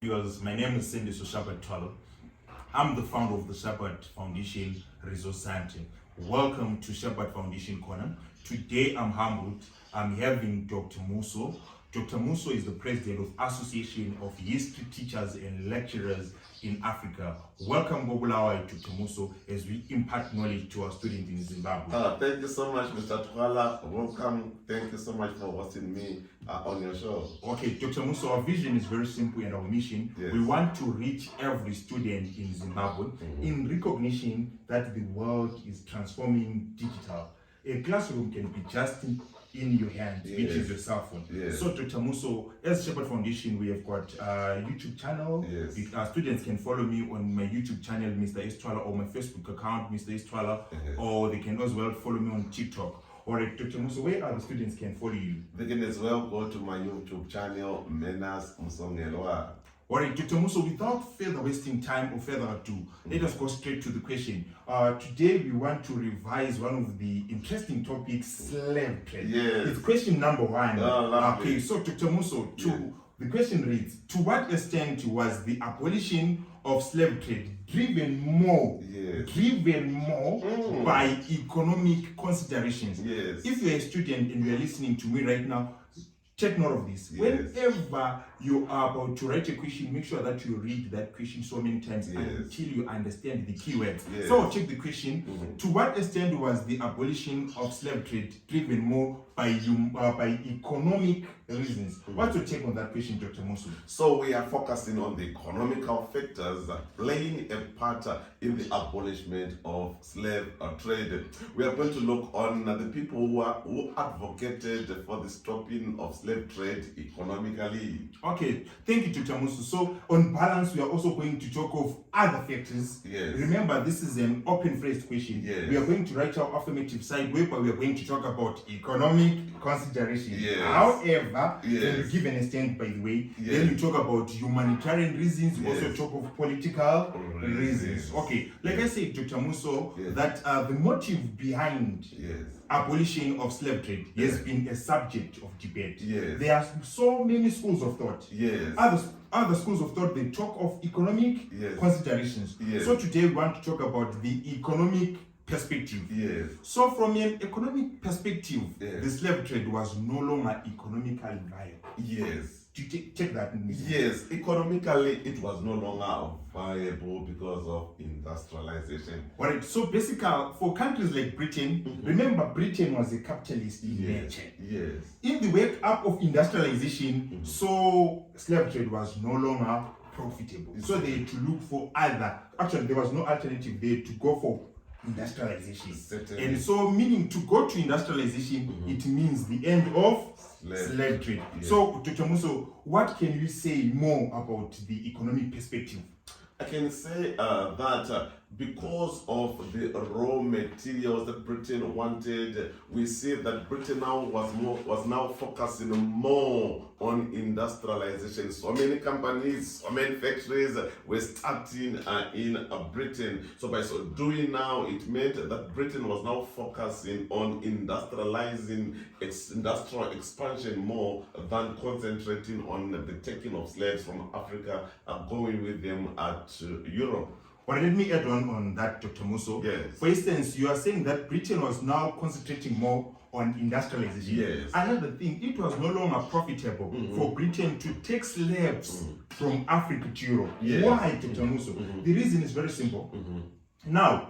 Because my name is Dr Muso Thwala. I'm the founder of the Shepherd Foundation Resource Center. Welcome to Shepherd Foundation Corner. Today I'm humbled. I'm having Dr. Muso. Dr. Muso is the president of Association of History Teachers and Lecturers in Africa. Welcome, Bobulawa, Dr. Muso, as we impart knowledge to our students in Zimbabwe. Thank you so much, Mr. Thwala. Welcome. Thank you so much for hosting me on your show. Okay, Dr. Muso, our vision is very simple and our mission. Yes. We want to reach every student in Zimbabwe in recognition that the world is transforming digital. A classroom can be just in your hand, which is your cell phone. Yes. So, Dr. Muso, as Shepherd Foundation, we have got a YouTube channel. Yes. Students can follow me on my YouTube channel, Mr. Thwala, or my Facebook account, Mr. Thwala, or they can as well follow me on TikTok. Alright, Dr. Muso, where other students can follow you? They can as well go to my YouTube channel, Menas Musongelwa. Alright, Dr. Muso, without further wasting time or further ado, let us go straight to the question. Today we want to revise one of the interesting topics, slave trade. Yes. It's question number 1. Lovely. Okay, so Dr. Muso, the question reads, to what extent was the abolition of slave trade driven more by economic considerations? Yes. If you're a student and you're listening to me right now, take note of this. Whenever you are about to write a question, make sure that you read that question so many times until you understand the keywords. So I'll take the question. To what extent was the abolition of slave trade driven more by economic reasons? What's your take on that question, Dr. Muso? So we are focusing on the economical factors playing a part in the abolishment of slave trade. We are going to look on the people who advocated for the stopping of slave trade economically. Okay, thank you, Dr. Muso. So, on balance, we are also going to talk of other factors. Yes. Remember, this is an open-phrased question. Yes. We are going to write our affirmative side, whereby we are going to talk about economic considerations. Yes. However, when you give an extent, by the way, then you talk about humanitarian reasons, you also talk of political reasons. Okay, like I said, Dr. Muso, that the motive behind abolition of slave trade has been a subject of debate. There are so many schools of thought. Other schools of thought, they talk of economic considerations. So today we want to talk about the economic perspective. So from an economic perspective, the slave trade was no longer economically viable. To take that in Economically it was no longer viable because of industrialization. Alright, so basically for countries like Britain, remember Britain was a capitalist in nature. In the wake up of industrialization, so slave trade was no longer profitable. So they had to look for actually there was no alternative, they had to go for industrialization. And so meaning to go to industrialization, it means the end of slave trade. So Dr. Muso, what can you say more about the economic perspective? I can say that because of the raw materials that Britain wanted, we see that Britain now was now focusing more on industrialization. So many companies, so many factories were starting in Britain. So by so doing now, it meant that Britain was now focusing on industrializing industrial expansion more than concentrating on the taking of slaves from Africa and going with them to Europe. Well, let me add on that, Dr. Muso. For instance, you are saying that Britain was now concentrating more on industrialization. Another thing, it was no longer profitable for Britain to take slaves from Africa to Europe. Why, Dr. Muso? The reason is very simple. Now,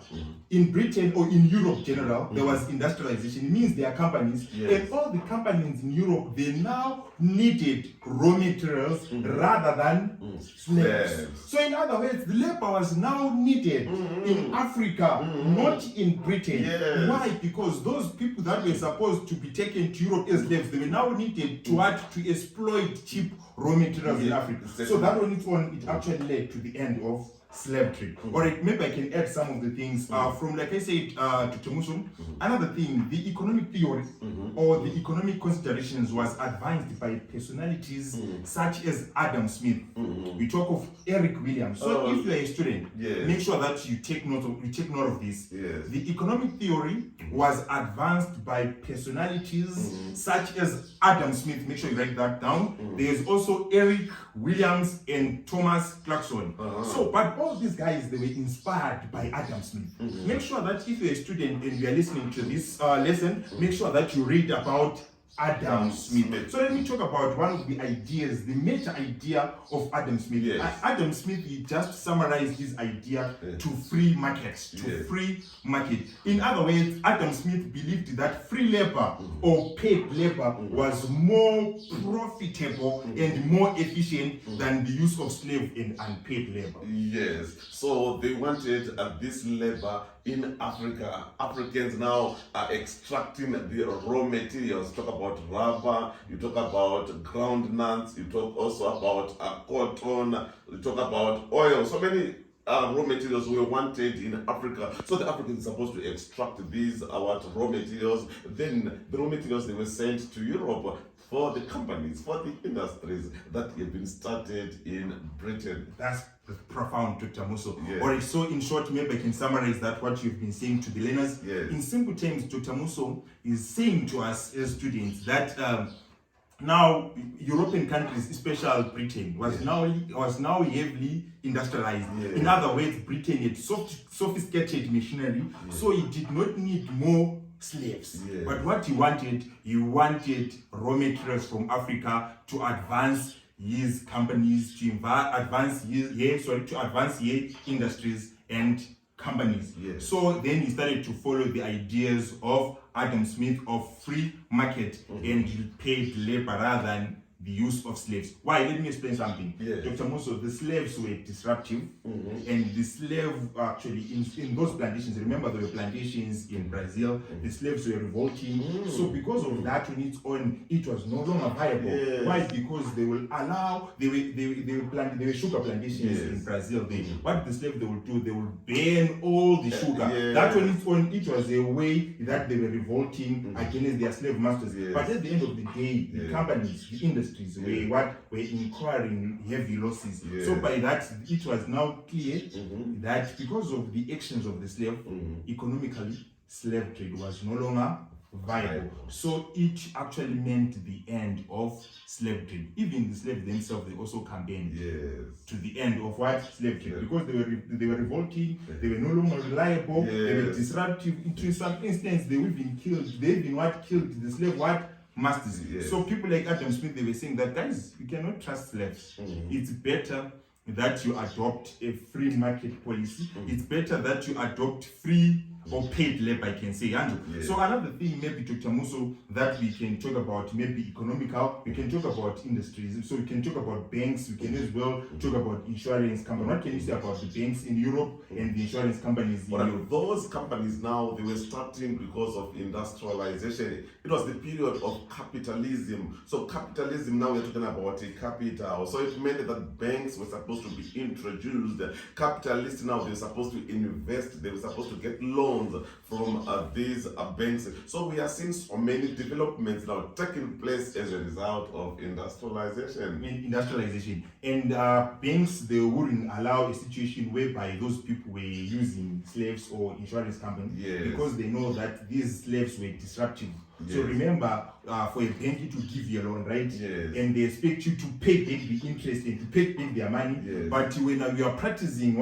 in Britain or in Europe general, there was industrialization. It means there are companies, and all the companies in Europe, they now needed raw materials rather than slaves. So in other words, the labor was now needed in Africa, not in Britain. Why? Because those people that were supposed to be taken to Europe as slaves, they were now needed to exploit cheap raw materials in Africa. So that on its own, it actually led to the end of slave trade. Or maybe I can add some of the things from, like I said, Dr. Muso. Another thing, the economic theory or the economic considerations was advanced by personalities such as Adam Smith. We talk of Eric Williams. So if you are a student, make sure that you take note of this. The economic theory was advanced by personalities such as Adam Smith. Make sure you write that down. There's also Eric Williams and Thomas Clarkson. So, but all these guys, they were inspired by Adam Smith. Make sure that if you're a student and you are listening to this lesson, make sure that you read about Adam Smith. So let me talk about one of the ideas, the major idea of Adam Smith. Adam Smith, he just summarized his idea to free market, free market. In other words, Adam Smith believed that free labor or paid labor was more profitable and more efficient than the use of slave and unpaid labor. Yes, so they wanted this labor in Africa. Africans now are extracting the raw materials. Talk about rubber, you talk about groundnuts, you talk also about cotton, you talk about oil. So many raw materials were wanted in Africa. So the Africans are supposed to extract these raw materials. Then the raw materials, they were sent to Europe for the companies, for the industries that have been started in Britain. That's profound, Dr. Muso. Or so in short, maybe I can summarize that what you've been saying to the learners. In simple terms, Dr. Muso is saying to us as students that now European countries, especially Britain, was now heavily industrialized. In other words, Britain had sophisticated machinery, so it did not need more slaves. But what he wanted raw materials from Africa to advance his companies, to advance his industries and companies. So then he started to follow the ideas of Adam Smith of free market and paid labor rather than the use of slaves. Why? Let me explain something. Dr. Muso, the slaves were disruptive, and the slave actually in those plantations, remember there were plantations in Brazil, the slaves were revolting. So because of that on its own, it was no longer viable. Why? Because they will allow, they were sugar plantations in Brazil. What the slave they will do, they will burn all the sugar. That on its own, it was a way that they were revolting against their slave masters. But at the end of the day, the companies, the industry, were incurring heavy losses. So by that, it was now clear that because of the actions of the slave, economically, slave trade was no longer viable. So it actually meant the end of slave trade. Even the slaves themselves, they also campaigned to the end of what? Slave trade. Because they were revolting, they were no longer reliable, they were disruptive. To some instance, they even killed the slave masters. So people like Adam Smith, they were saying that, guys, you cannot trust slaves. It's better that you adopt a free market policy. It's better that you adopt free or paid labor, I can say. So another thing, maybe Dr. Muso, that we can talk about, maybe economical, we can talk about industries. So we can talk about banks, we can as well talk about insurance companies. What can you say about the banks in Europe and the insurance companies in Europe? Those companies now, they were starting because of industrialization. It was the period of capitalism. So capitalism, now we're talking about a capital. So it meant that banks were supposed to be introduced. Capitalists now, they were supposed to invest, they were supposed to get loans from these banks. So we are seeing so many developments now taking place as a result of industrialization. And banks, they wouldn't allow a situation whereby those people were using slaves or insurance companies because they know that these slaves were disruptive. So remember, for a bank to give you a loan, right? And they expect you to pay back the interest and to pay back their money. But when you are practicing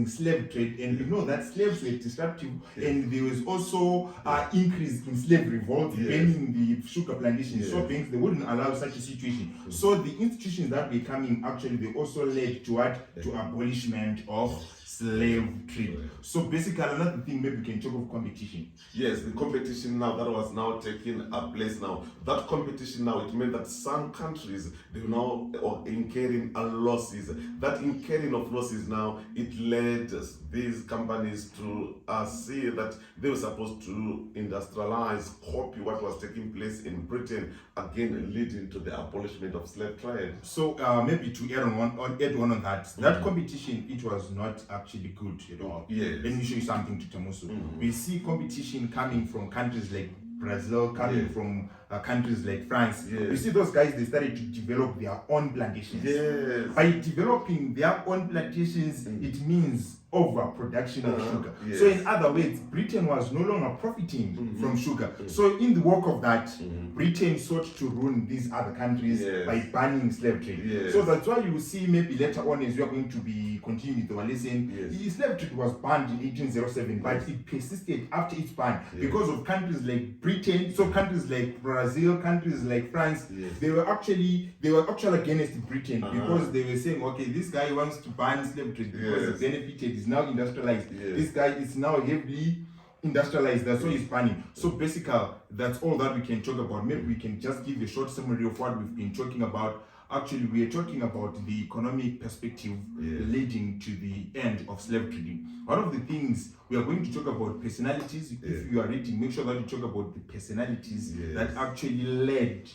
slave trade, and you know that slaves were disruptive, and there was also increase in slave revolt, burning the sugar plantations. So banks, they wouldn't allow such a situation. So the institutions that were coming, actually, they also led to what? To abolishment of slave trade. So basically, another thing, maybe we can talk of competition. Yes, the competition now that was now taking place now. That competition now, it meant that some countries, they were now incurring losses. That incurring of losses now, it led these companies to see that they were supposed to industrialize, copy what was taking place in Britain, again leading to the abolishment of slave trade. So maybe to add on that, that competition, it was not actually good at all. Yes. Let me show you something, Dr. Muso. We see competition coming from countries like Brazil, coming from countries like France. You see those guys, they started to develop their own plantations. Yes. By developing their own plantations, it means overproduction of sugar. So in other words, Britain was no longer profiting from sugar. So in the work of that, Britain sought to ruin these other countries by banning slave trade. So that's why you see maybe later on, as we are going to be continuing with our lesson, the slave trade was banned in 1807, but it persisted after its ban because of countries like Britain, so countries like Brazil, countries like France, they were actually against Britain because they were saying, okay, this guy wants to ban slave trade because it benefited, is now industrialized. This guy is now heavily industrialized, that's why he's banning. So basically, that's all that we can talk about. Maybe we can just give a short summary of what we've been talking about. Actually, we are talking about the economic perspective leading to the end of slave trading. One of the things we are going to talk about personalities. If you are reading, make sure that you talk about the personalities that actually led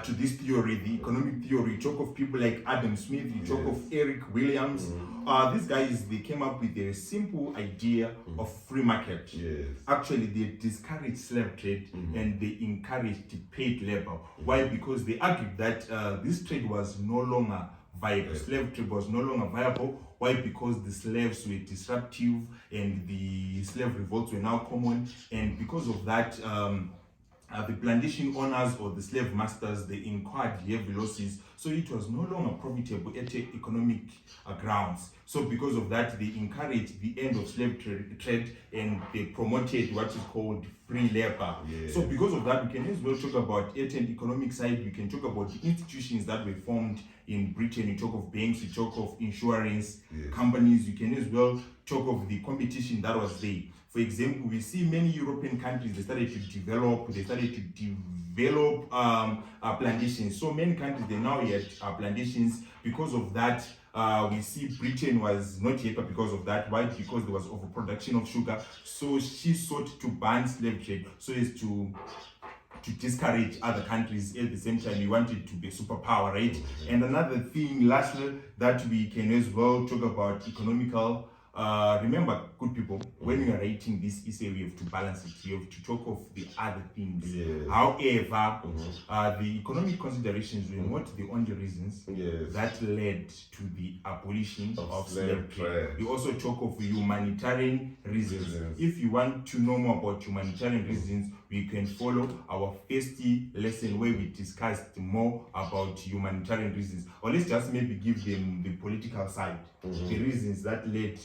to this theory, the economic theory. You talk of people like Adam Smith, you talk of Eric Williams. These guys, they came up with a simple idea of free market. Actually, they discouraged slave trade and they encouraged paid labor. Why? Because they argued that this trade was no longer viable. Slave trade was no longer viable. Why? Because the slaves were disruptive and the slave revolts were now common, and because of that, the plantation owners or the slave masters, they incurred heavy losses, so it was no longer profitable at economic grounds. So because of that, they encouraged the end of slave trade and they promoted what is called free labor. So because of that, we can as well talk about at an economic side, you can talk about the institutions that were formed in Britain. You talk of banks, you talk of insurance companies, you can as well talk of the competition that was there. For example, we see many European countries, they started to develop plantations. So many countries, they now had plantations. Because of that, we see Britain was not yet, but because of that, why? Because there was overproduction of sugar. So she sought to ban slave trade so as to discourage other countries. At the same time, we wanted to be a superpower, right? And another thing, lastly, that we can as well talk about economical. Remember, good people, when you are writing this essay, we have to balance it. You have to talk of the other things. However, the economic considerations were not the only reasons that led to the abolition of slave trade. We also talk of humanitarian reasons. If you want to know more about humanitarian reasons, we can follow our first lesson where we discussed more about humanitarian reasons. Or let's just maybe give them the political side, the reasons that led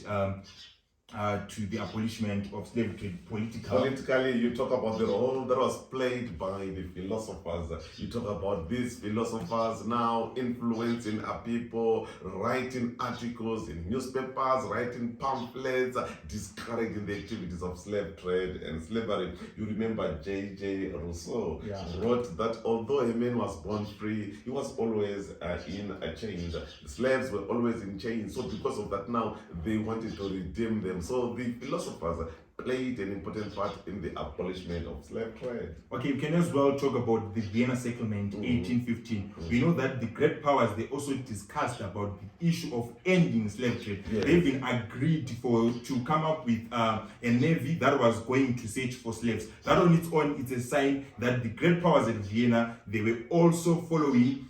to the abolishment of slave trade. Politically, you talk about the role that was played by the philosophers. You talk about these philosophers now influencing people, writing articles in newspapers, writing pamphlets, discouraging the activities of slave trade and slavery. You remember J.J. Rousseau wrote that although a man was born free, he was always in a chains. The slaves were always in chains. So because of that, now they wanted to redeem them. So the philosophers played an important part in the abolishment of slave trade. Okay, we can as well talk about the Vienna Settlement, 1815. We know that the great powers, they also discussed about the issue of ending slave trade. They even agreed to come up with a navy that was going to search for slaves. That on its own, it's a sign that the great powers at Vienna, they were also following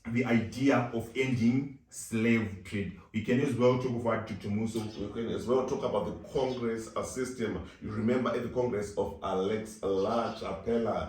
the idea of ending slave trade. We can as well talk about Dr. Muso. We can as well talk about the Congress system. You remember at the Congress of Alex LaChapelle,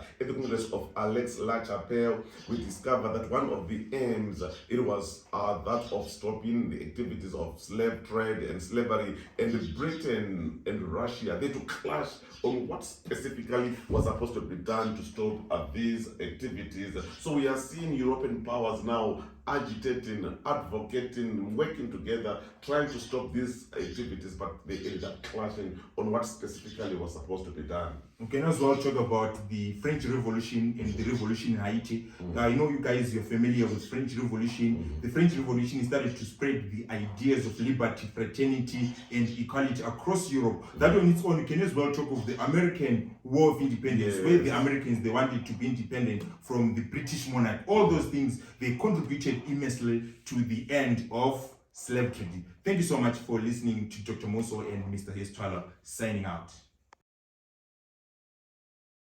we discovered that one of the aims, it was that of stopping the activities of slave trade and slavery. And Britain and Russia, they to clash on what specifically was supposed to be done to stop these activities. So we are seeing European powers now agitating, advocating, working together, trying to stop these activities, but they ended up clashing on what specifically was supposed to be done. We can as well talk about the French Revolution and the revolution in Haiti. I know you guys, you're familiar with French Revolution. The French Revolution started to spread the ideas of liberty, fraternity, and equality across Europe. That on its own, you can as well talk of the American War of Independence, where the Americans, they wanted to be independent from the British monarch. All those things, they contributed immensely to the end of slave trade. Thank you so much for listening to Dr. Muso and Mr. Thwala signing out.